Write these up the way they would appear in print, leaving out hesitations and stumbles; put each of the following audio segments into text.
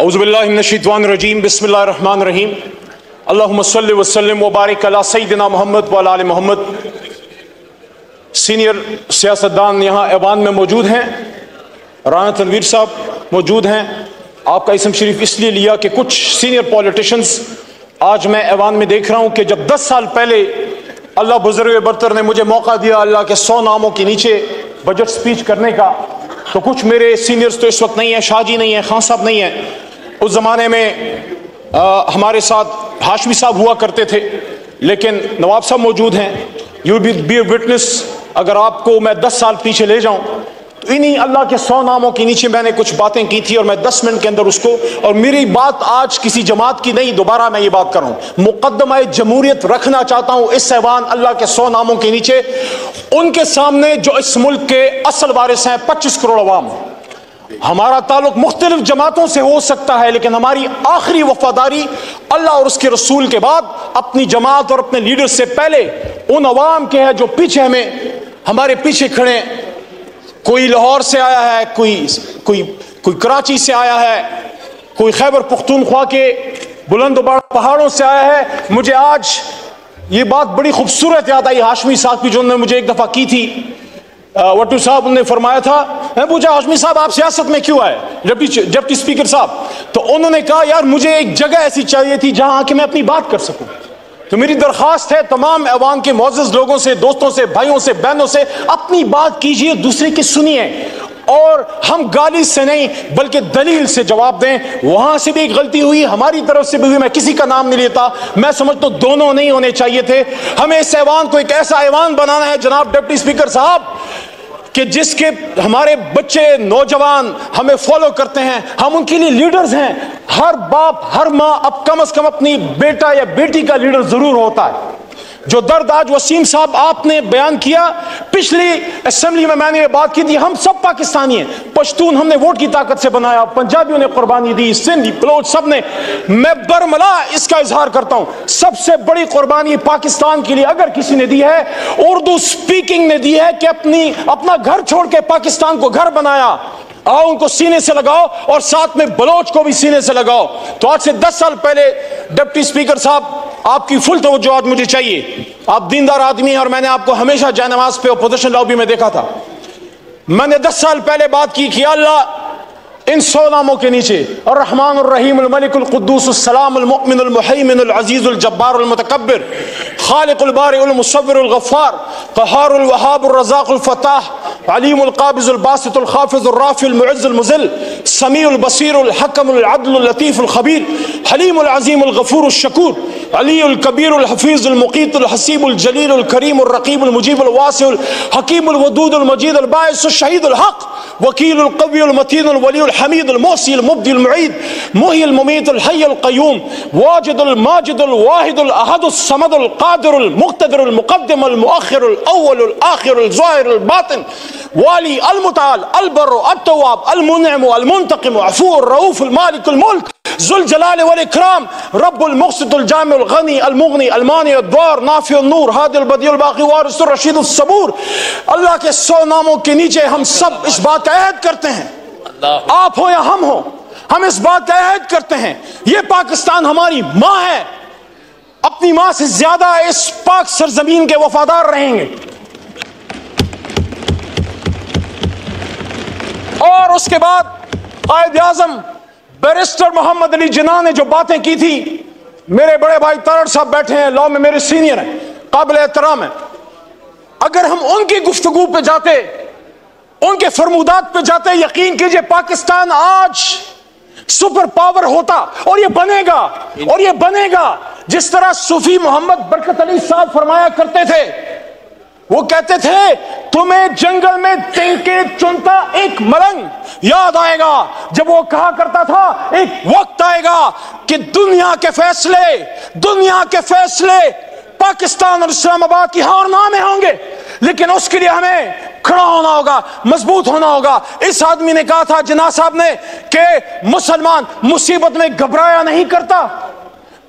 اعوذ باللہ من الشیطان الرجیم بسم اللہ الرحمن الرحیم اللہم صلی وسلم وبارک علی سیدنا محمد وعلی آل محمد۔ سینئر سیاستدان یہاں ایوان میں موجود ہیں، رانا تنویر صاحب موجود ہیں۔ آپ کا اسم شریف اس لیے لیا کہ کچھ سینئر پولیٹیشنز آج میں ایوان میں دیکھ رہا ہوں کہ جب 10 سال پہلے اللہ بزرگ برتر نے مجھے موقع دیا اللہ کے 100 ناموں کے نیچے بجٹ سپیچ کرنے کا، تو کچھ میرے سینئرز تو اس وقت نہیں ہیں، شاہ جی نہیں ہیں، خان صاحب نہیں ہیں۔ اس زمانے میں ہمارے ساتھ ہاشمی صاحب ہوا کرتے تھے، لیکن نواب صاحب موجود ہیں۔ یو بی اے وٹنس، اگر آپ کو میں 10 سال پیچھے لے جاؤں تو انہی اللہ کے 100 ناموں کے نیچے میں نے کچھ باتیں کی تھی، اور میں 10 منٹ کے اندر اس کو، اور میری بات آج کسی جماعت کی نہیں، دوبارہ میں یہ بات کروں، مقدمہ جمہوریت رکھنا چاہتا ہوں اس ایوان اللہ کے 100 ناموں کے نیچے ان کے سامنے جو اس ملک کے اصل وارث ہیں، 25 کروڑ عوام۔ ہمارا تعلق مختلف جماعتوں سے ہو سکتا ہے، لیکن ہماری آخری وفاداری اللہ اور اس کے رسول کے بعد اپنی جماعت اور اپنے لیڈر سے پہلے ان عوام کے ہے جو پیچھے ہمارے پیچھے کھڑے ہیں۔ کوئی لاہور سے آیا ہے، کوئی کراچی سے آیا ہے، کوئی خیبر پختونخوا کے بلند و بالا پہاڑوں سے آیا ہے۔ مجھے آج یہ بات بڑی خوبصورت یاد آئی ہاشمی صاحب کی، جو انہوں نے مجھے ایک دفعہ کی تھی۔ وٹو صاحب نے فرمایا تھا، میں پوچھا ہاشمی صاحب آپ سیاست میں کیوں آئے، ڈپٹی اسپیکر صاحب؟ تو انہوں نے کہا یار مجھے ایک جگہ ایسی چاہیے تھی جہاں آ کے میں اپنی بات کر سکوں۔ تو میری درخواست ہے تمام ایوان کے معزز لوگوں سے، دوستوں سے، بھائیوں سے، بہنوں سے، اپنی بات کیجئے، دوسرے کی سنیے، اور ہم گالی سے نہیں بلکہ دلیل سے جواب دیں۔ وہاں سے بھی ایک غلطی ہوئی، ہماری طرف سے بھی ہوئی، میں کسی کا نام نہیں لیتا، میں سمجھتا ہوں دونوں نہیں ہونے چاہیے تھے۔ ہمیں اس ایوان کو ایک ایسا ایوان بنانا ہے جناب ڈپٹی اسپیکر صاحب کہ جس کے ہمارے بچے نوجوان ہمیں فالو کرتے ہیں، ہم ان کے لیے لیڈرز ہیں۔ ہر باپ ہر ماں اب کم از کم اپنی بیٹا یا بیٹی کا لیڈر ضرور ہوتا ہے۔ جو درد آج وسیم صاحب آپ نے بیان کیا، پچھلی اسمبلی میں نے یہ بات کی تھی، ہم سب پاکستانی ہیں، پشتون ہم نے ووٹ کی طاقت سے بنایا، پنجابیوں نے قربانی دی، سندھی بلوچ سب نے۔ میں برملا اس کا اظہار کرتا ہوں، سب سے بڑی قربانی پاکستان کے لیے اگر کسی نے دی ہے، اردو سپیکنگ نے دی ہے کہ اپنا گھر چھوڑ کے پاکستان کو گھر بنایا۔ آؤ ان کو سینے سے لگاؤ اور ساتھ میں بلوچ کو بھی سینے سے لگاؤ۔ تو آج سے 10 سال پہلے ڈپٹی اسپیکر صاحب آپ کی فل توجہ آج مجھے چاہیے، آپ دیندار آدمی ہیں، اور میں نے آپ کو ہمیشہ جائے نماز پہ اپوزیشن لابی میں دیکھا تھا۔ میں نے 10 سال پہلے بات کی کہ اللہ ان 100 ناموں کے نیچے الرحمن الرحیم الملک القدوس السلام المؤمن المحیمن العزیز الجبار المتکبر خالق البارئ المصور الغفار قہار الوہاب الرزاق الفتاح علیم القابض الباسط الخافض الرافع المعز المذل سمیع البصیر الحکم العدل اللطیف الخبیر حلیم العظیم الغفور الشکور علی الکبیر الحفیظ المقیت الحسیب الجلیل الکریم الرقیب المجیب الواسع الحکیم الودود المجید الباعث الشہید الحق وکیل القوی المتین الولی الحمید المحصی المبدی المعید محی الممیت الحی القیوم واجد الماجد الواحد الاحد الصمد القادر المقتدر المقدم المؤخر الاول الاخر الظاہر الباطن والی المتعال البر التواب المنعم المنتقم عفو الرؤوف المالک الملک ذو الجلال والاکرام رب المقسط الجامع الغنی المغنی المانع الضار نافع النور ہادی البدیع الباقی وارث الرشید الصبور۔ اللہ کے 100 ناموں کے نیچے ہم سب اس بات کا عہد کرتے ہیں، آپ ہو یا ہم ہو، ہم اس بات کا عہد کرتے ہیں یہ پاکستان ہماری ماں ہے، اپنی ماں سے زیادہ اس پاک سرزمین کے وفادار رہیں گے۔ اور اس کے بعد قائد اعظم بیرسٹر محمد علی جناح نے جو باتیں کی تھی، میرے بڑے بھائی تارڑ صاحب بیٹھے ہیں، لاء میں میرے سینئر ہیں، قابل احترام ہیں، اگر ہم ان کی گفتگو پہ جاتے، ان کے فرمودات پہ جاتے، یقین کیجئے پاکستان آج سپر پاور ہوتا، اور یہ بنے گا، اور یہ بنے گا جس طرح صوفی محمد برکت علی صاحب فرمایا کرتے تھے۔ وہ کہتے تھے تمہیں جنگل میں تنکے چنتا ایک ملنگ یاد آئے گا، جب وہ کہا کرتا تھا ایک وقت آئے گا کہ دنیا کے فیصلے پاکستان اور اسلام آباد کی ہار نامے ہوں گے، لیکن اس کے لیے ہمیں کھڑا ہونا ہوگا، مضبوط ہونا ہوگا۔ اس آدمی نے کہا تھا جناح صاحب نے کہ مسلمان مصیبت میں گھبرایا نہیں کرتا،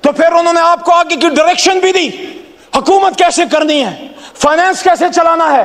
تو پھر انہوں نے آپ کو آگے کی ڈائریکشن بھی دی، حکومت کیسے کرنی ہے، فائنانس کیسے چلانا ہے،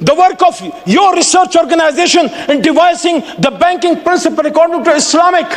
the work of your research organization in devising the banking principle according to Islamic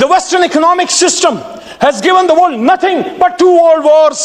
the western economic system has given the world nothing but 2 world wars।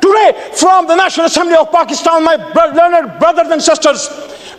today from the National Assembly of Pakistan, my learned brothers and sisters।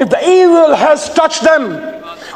if the evil has touched them।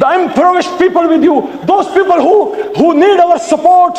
the impoverished people with you, those people who need our support।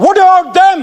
what about them?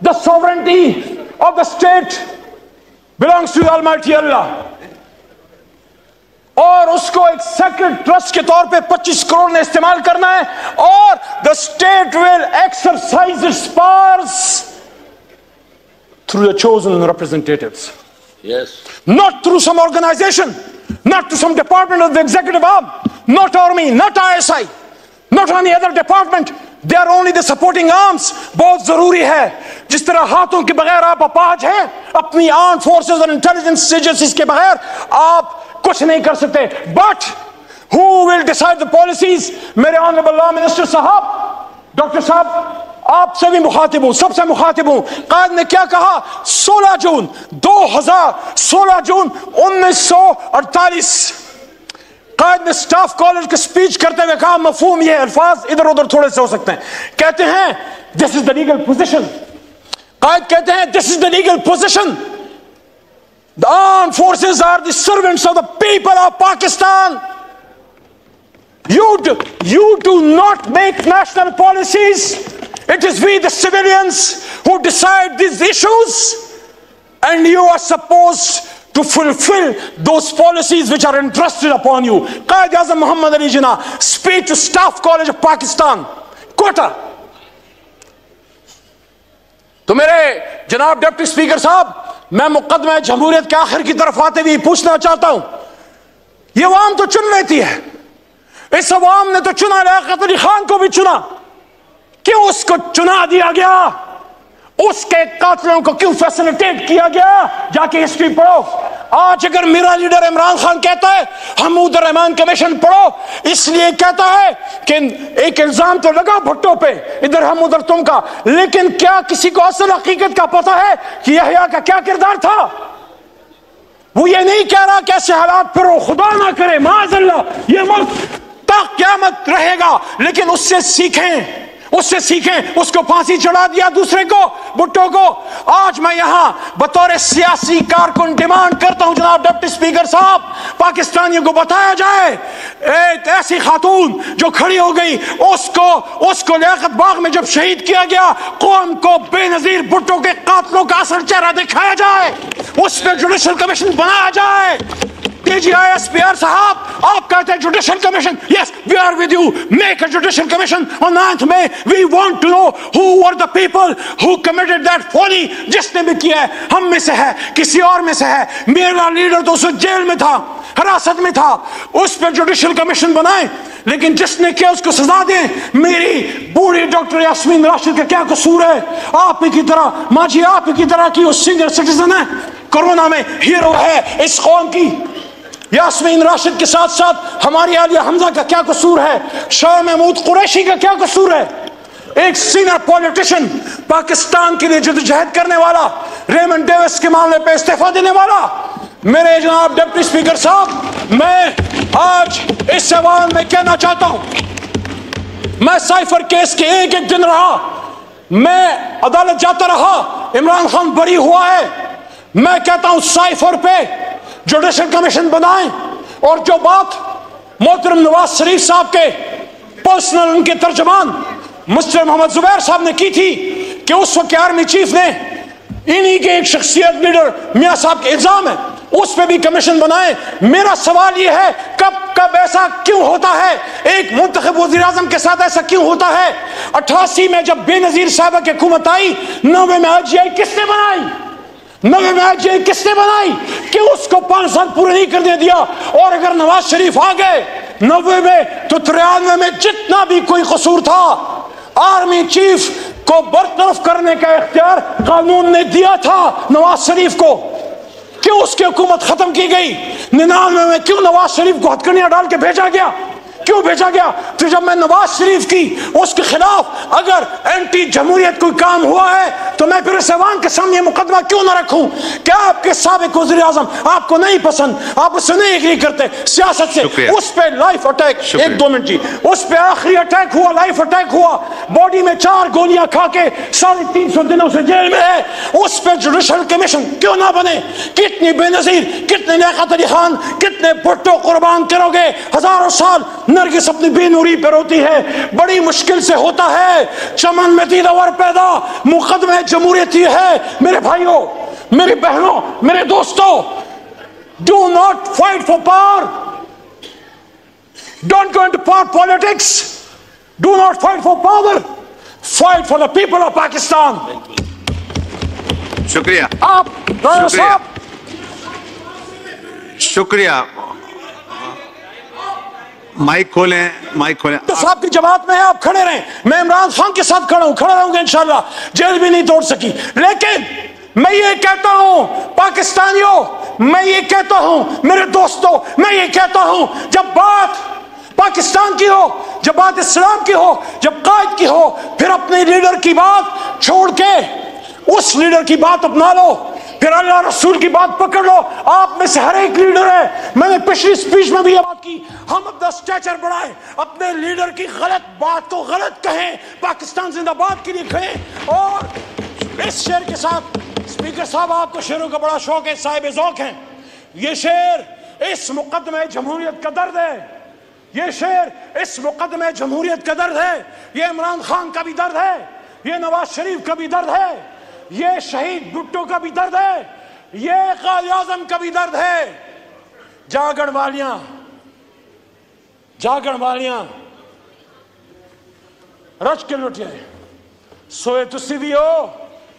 The sovereignty of the state belongs to Almighty Allah। اور اس کو ایک sacred trust کے طور پہ 25 کروڑ نے استعمال کرنا ہے, اور the state will exercise its powers through the chosen representatives. Yes. Not through some organization, not to some department of the executive arm, not army, not ISI, not any other department. They are only the supporting arms. بہت ضروری ہے, جس طرح ہاتھوں کے بغیر آپ اپاہج ہیں, اپنی آرم فورسز اور انٹیلیجنس ایجنسیز کے بغیر آپ کچھ نہیں کر سکتے. But who will decide the policies? میرے آنریبل لا منسٹر صاحب, ڈاکٹر صاحب, آپ سے بھی مخاطب ہوں, سب سے مخاطب ہوں. قائد نے کیا کہا 16 جون 1948, قائد نے سٹاف کالج کے سپیچ کرتے ہوئے کہا, مفہوم یہ ہے, الفاظ ادھر ادھر تھوڑے سے ہو سکتے ہیں, کہتے ہیں this is the legal position. قائد کہتے ہیں this is the legal position. The armed forces are the servants of the people of Pakistan. You do not make national policies. It is we the civilians who decide these issues, and you are supposed to fulfill those policies which are entrusted upon you. Qaid Azam Muhammad Ali Jinnah, speech to Staff College of Pakistan, Quetta. تو میرے جناب deputy speaker صاحب, میں مقدمہ جمہوریت کے آخر کی طرف آتے ہوئے پوچھنا چاہتا ہوں, یہ عوام تو چن لیتی ہے, اس عوام نے تو چنا, لیاقت علی خان کو بھی چنا, کیوں اس کو چنا دیا گیا؟ اس کے قاتلوں کو کیوں فیسلیٹیٹ کیا گیا؟ جا کے ہسٹری پڑھو. آج اگر میرا لیڈر عمران خان کہتا ہے حمود الرحمان کمیشن پڑھو, اس لیے کہتا ہے کہ ایک الزام تو لگا بھٹو پہ, ادھر ہم ادھر تم کا, لیکن کیا کسی کو اصل حقیقت کا پتہ ہے کہ یحییٰ کا کیا کردار تھا؟ وہ یہ نہیں کہہ رہا کہ ایسے حالات پھر وہ خدا نہ کرے, معاذ اللہ یہ ملک تا قیامت رہے گا, لیکن اس سے سیکھیں, اس سے سیکھیں. اس کو پھانسی چڑھا دیا دوسرے کو, بھٹو کو. آج میں یہاں بطور سیاسی کارکن ڈیمانڈ کرتا ہوں جناب ڈپٹی اسپیکر صاحب, پاکستانیوں کو بتایا جائے ایک ایسی خاتون جو کھڑی ہو گئی, اس کو لیاقت باغ میں جب شہید کیا گیا, قوم کو بے نظیر بھٹو کے قاتلوں کا اصل چہرہ دکھایا جائے, اس پہ جوڈیشل کمیشن بنایا جائے. TGISPR صاحب, آپ کہتے ہیں judicial commission, yes we are with you, make a judicial commission on 9th May. We want to know who were the people who committed that folly. جس نے بھی کیا ہے, ہم میں سے ہے, کسی اور میں سے ہے, میرا لیڈر تو اس جیل میں تھا, حراست میں تھا, اس پہ جوڈیشل کمیشن بنائیں, لیکن جس نے کیا اس کو سزا دیں. میری بوڑھی ڈاکٹر یاسمین راشد کا کیا قصور ہے؟ آپ کی طرح, ماں جی آپ کی طرح کی وہ سینئر سٹیزن ہے, کورونا میں ہیرو ہے اس قوم کی. یاسمین راشد کے ساتھ ساتھ ہماری عالیہ حمزہ کا کیا قصور ہے؟ شاہ محمود قریشی کا کیا قصور ہے؟ ایک سینئر پولیٹیشن, پاکستان کے لیے جدوجہد کرنے والا, ریمنڈ ڈیوس کے معاملے پہ استعفیٰ دینے والا. میرے جناب ڈپٹی اسپیکر صاحب, میں آج اس ایوان میں کہنا چاہتا ہوں, میں سائفر کیس کے ایک دن رہا, میں عدالت جاتا رہا, عمران خان بری ہوا ہے, میں کہتا ہوں سائفر پہ جوڈیشل کمیشن بنائیں. اور جو بات محترم نواز شریف صاحب کے پرسنل ان کے ترجمان مسٹر محمد زبیر صاحب نے کی تھی کہ اس وقت آرمی چیف نے انہی کے ایک شخصیت لیڈر میاں صاحب کے الزام ہے, اس پہ بھی کمیشن بنائیں. میرا سوال یہ ہے, کب ایسا کیوں ہوتا ہے؟ ایک منتخب وزیر اعظم کے ساتھ ایسا کیوں ہوتا ہے؟ 88 میں جب بے نظیر صاحبہ کی حکومت آئی, 90 میں IGI کس نے بنائی؟ 90 میں IGI کس نے بنائی؟ کہ اس کو 5 سال پورے نہیں کرنے دیا. اور اگر نواز شریف آ گئے 90 میں تو 93 میں جتنا بھی کوئی قصور تھا, آرمی چیف کو برطرف کرنے کا اختیار قانون نے دیا تھا نواز شریف کو. کیوں اس کی حکومت ختم کی گئی؟ 99 میں کیوں نواز شریف کو ہتھکڑیاں ڈال کے بھیجا گیا؟ کیوں بھیجا گیا؟ تو جب میں نواز شریف کی اس کے خلاف اگر اینٹی جمہوریت کوئی کام ہوا ہے تو میں پھر اس ایوان کے سامنے مقدمہ کیوں نہ رکھوں؟ کیا آپ کے سابق وزیر اعظم آپ کو نہیں پسند, آپ اس سے نہیں ایگری کرتے سیاست سے؟ اس پہ لائف اٹیک, 1-2 منٹ جی, اس پہ آخری اٹیک ہوا, لائف اٹیک ہوا, باڈی میں 4 گولیاں کھا کے 350 دنوں سے جیل میں ہے. اس پہ جوڈیشل کمیشن کیوں نہ بنے؟ کتنی بے نظیر, کتنے لیاقت علی خان, کتنے بھٹو قربان کرو گے؟ ہزاروں سال نرگس اپنی بے نوری پہ روتی ہے, بڑی مشکل سے ہوتا ہے چمن میں دیدور پیدا, مقدمہ جمہوریت ہی ہے. میرے بھائیوں, میری بہنوں, میرے دوستوں, do not fight for power, Don't go into politics. Do not fight for power. Fight for the people of Pakistan. شکریہ آپ رانا صاحب شکریہ. مائک کھولیں، مائک کھولیں. صاحب کی جماعت میں آپ کھڑے رہیں، میں عمران خان کے ساتھ کھڑا ہوں، کھڑا رہوں گا انشاءاللہ. جیل بھی نہیں توڑ سکی. لیکن میں یہ کہتا ہوں پاکستانیوں، میں یہ کہتا ہوں میرے دوستوں، میں یہ کہتا ہوں جب بات پاکستان کی ہو، جب بات اسلام کی ہو، جب قائد کی ہو، پھر اپنے لیڈر کی بات چھوڑ کے اس لیڈر کی بات اپنا لو، پھر اللہ رسول کی بات پکڑ لو. آپ میں سے ہر ایک لیڈر ہے. میں نے پچھلی سپیچ میں بھی یہ بات کی، ہم اپنا سٹیچر بڑھائیں، اپنے لیڈر کی غلط بات کو غلط کہیں، پاکستان زندہ باد کے لیے کہیں. اور اس شعر کے ساتھ اسپیکر صاحب آپ کو شعروں کا بڑا شوق ہے، صاحب ذوق ہیں. یہ شعر اس مقدمہ جمہوریت کا درد ہے، یہ شعر اس مقدمہ جمہوریت کا درد ہے. یہ عمران خان کا بھی درد ہے، یہ نواز شریف کا بھی درد ہے، یہ شہید بھٹو کا بھی درد ہے، یہ قائد اعظم کا بھی درد ہے. جاگن والیاں، جاگن والیاں رچ کے لٹے، سوئے تسی بھی ہو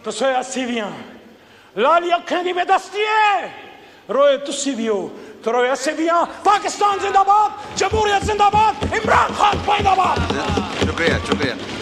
تو سوئے اسی بھی ہیں. لالی اکھیں دی بے دستی ہے، روئے تسی بھی ہو تو روئے اسی بھی ہیں. پاکستان زندہ باد، جمہوریت زندہ باد، عمران خان زندہ باد. شکریہ شکریہ.